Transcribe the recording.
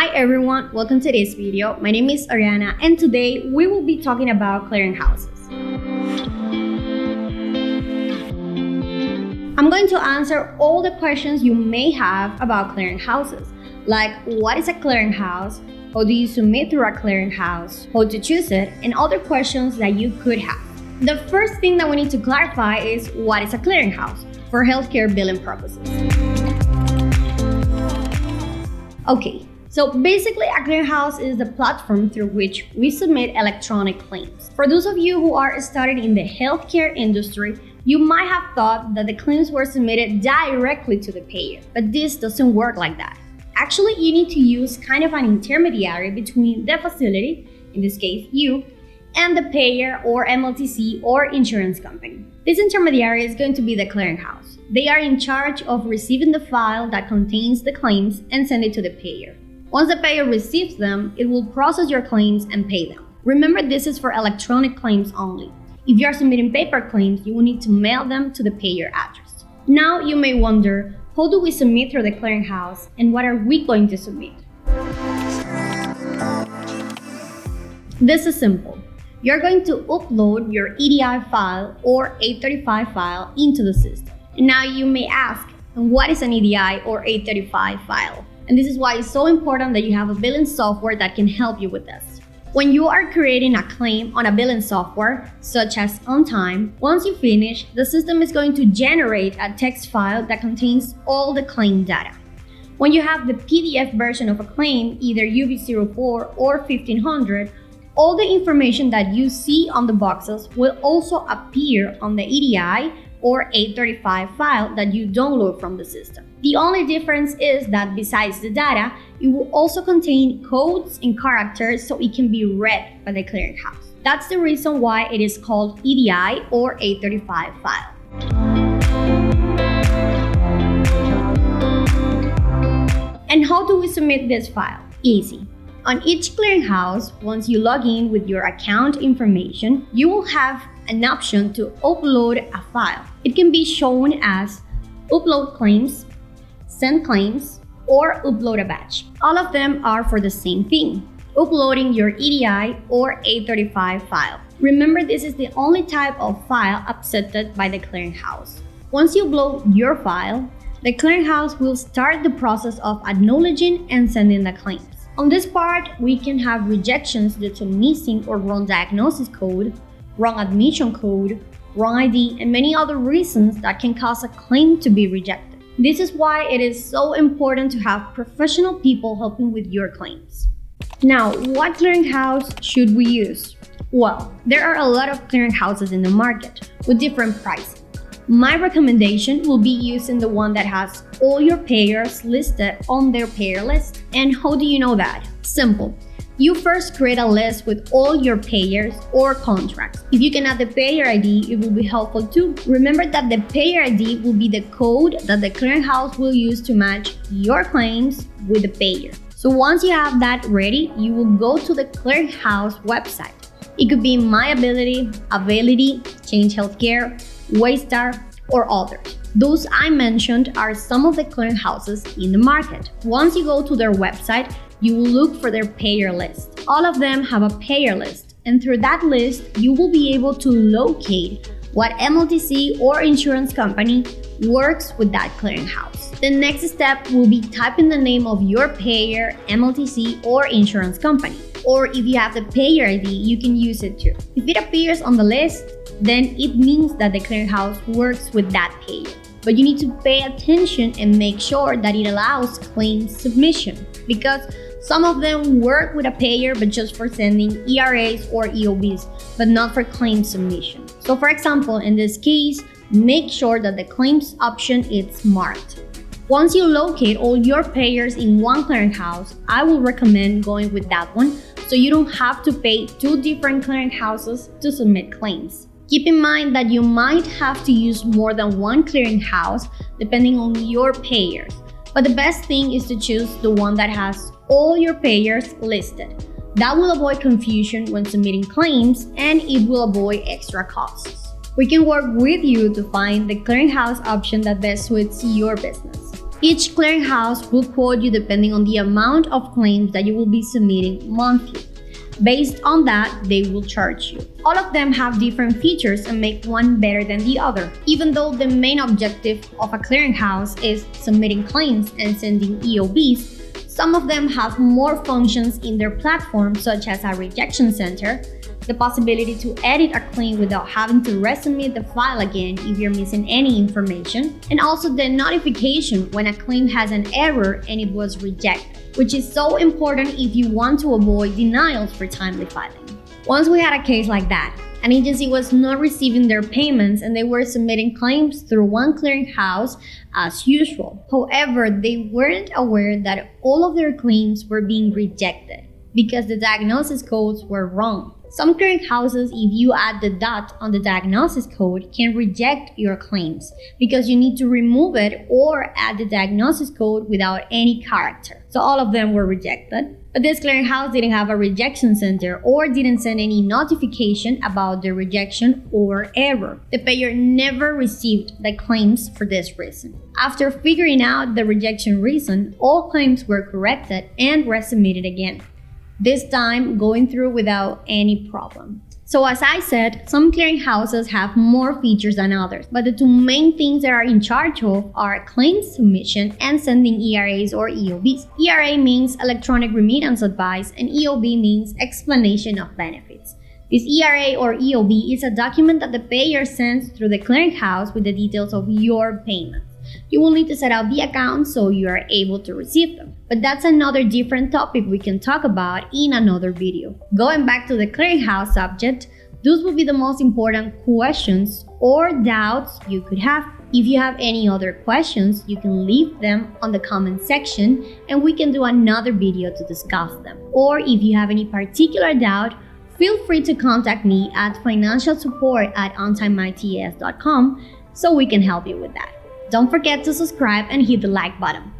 Hi everyone, welcome to this video. My name is Ariana and today we will be talking about clearinghouses. I'm going to answer all the questions you may have about clearinghouses, like what is a clearinghouse, how do you submit through a clearinghouse, how to choose it, and other questions that you could have. The first thing that we need to clarify is what is a clearinghouse for healthcare billing purposes. Okay. So basically, a clearinghouse is the platform through which we submit electronic claims. For those of you who are studying in the healthcare industry, you might have thought that the claims were submitted directly to the payer, but this doesn't work like that. Actually, you need to use kind of an intermediary between the facility, in this case you, and the payer or MLTC or insurance company. This intermediary is going to be the clearinghouse. They are in charge of receiving the file that contains the claims and send it to the payer. Once the payer receives them, it will process your claims and pay them. Remember, this is for electronic claims only. If you are submitting paper claims, you will need to mail them to the payer address. Now you may wonder, how do we submit through the clearinghouse and what are we going to submit? This is simple. You're going to upload your EDI file or 835 file into the system. And now you may ask, what is an EDI or 835 file? And this is why it's so important that you have a billing software that can help you with this. When you are creating a claim on a billing software, such as OnTime, once you finish, the system is going to generate a text file that contains all the claim data. When you have the PDF version of a claim, either UB04 or 1500, all the information that you see on the boxes will also appear on the EDI or 835 file that you download from the system. The only difference is that besides the data, it will also contain codes and characters so it can be read by the clearinghouse. That's the reason why it is called EDI or 835 file. And how do we submit this file? Easy. On each clearinghouse, once you log in with your account information, you will have an option to upload a file. It can be shown as upload claims, send claims, or upload a batch. All of them are for the same thing, uploading your EDI or 835 file. Remember, this is the only type of file accepted by the clearinghouse. Once you upload your file, the clearinghouse will start the process of acknowledging and sending the claims. On this part, we can have rejections due to missing or wrong diagnosis code, wrong admission code, wrong ID, and many other reasons that can cause a claim to be rejected. This is why it is so important to have professional people helping with your claims. Now, what clearinghouse should we use? Well, there are a lot of clearinghouses in the market with different pricing. My recommendation will be using the one that has all your payers listed on their payer list. And how do you know that? Simple. You first create a list with all your payers or contracts. If you can add the payer ID, it will be helpful too. Remember that the payer ID will be the code that the clearinghouse will use to match your claims with the payer. So once you have that ready, you will go to the clearinghouse website. It could be MyAbility, Availity, Change Healthcare, Waystar, or others. Those I mentioned are some of the clearinghouses in the market. Once you go to their website, you will look for their payer list. All of them have a payer list, and through that list, you will be able to locate what MLTC or insurance company works with that clearinghouse. The next step will be typing the name of your payer, MLTC, or insurance company. Or if you have the payer ID, you can use it too. If it appears on the list, then it means that the clearinghouse works with that payer. But you need to pay attention and make sure that it allows claim submission, because some of them work with a payer but just for sending ERAs or EOBs, but not for claim submission. So for example, in this case, make sure that the claims option is marked. Once you locate all your payers in one clearinghouse, I will recommend going with that one so you don't have to pay two different clearinghouses to submit claims. Keep in mind that you might have to use more than one clearinghouse depending on your payers, but the best thing is to choose the one that has all your payers listed. That will avoid confusion when submitting claims and it will avoid extra costs. We can work with you to find the clearinghouse option that best suits your business. Each clearinghouse will quote you depending on the amount of claims that you will be submitting monthly. Based on that, they will charge you. All of them have different features and make one better than the other. Even though the main objective of a clearinghouse is submitting claims and sending EOBs, some of them have more functions in their platform, such as a rejection center, the possibility to edit a claim without having to resubmit the file again if you're missing any information, and also the notification when a claim has an error and it was rejected, which is so important if you want to avoid denials for timely filing. Once we had a case like that, an agency was not receiving their payments and they were submitting claims through one clearinghouse as usual. However, they weren't aware that all of their claims were being rejected because the diagnosis codes were wrong. Some clearinghouses, if you add the dot on the diagnosis code, can reject your claims because you need to remove it or add the diagnosis code without any character. So all of them were rejected. But this clearinghouse didn't have a rejection center or didn't send any notification about the rejection or error. The payer never received the claims for this reason. After figuring out the rejection reason, all claims were corrected and resubmitted again, this time going through without any problem. So as I said, some clearinghouses have more features than others, but the two main things they are in charge of are claims submission and sending ERAs or EOBs. ERA means electronic remittance advice and EOB means explanation of benefits. This ERA or EOB is a document that the payer sends through the clearinghouse with the details of your payment. You will need to set up the account so you are able to receive them. But that's another different topic we can talk about in another video. Going back to the clearinghouse subject, those will be the most important questions or doubts you could have. If you have any other questions, you can leave them on the comment section and we can do another video to discuss them. Or if you have any particular doubt, feel free to contact me at financialsupport@ontimeits.com so we can help you with that. Don't forget to subscribe and hit the like button.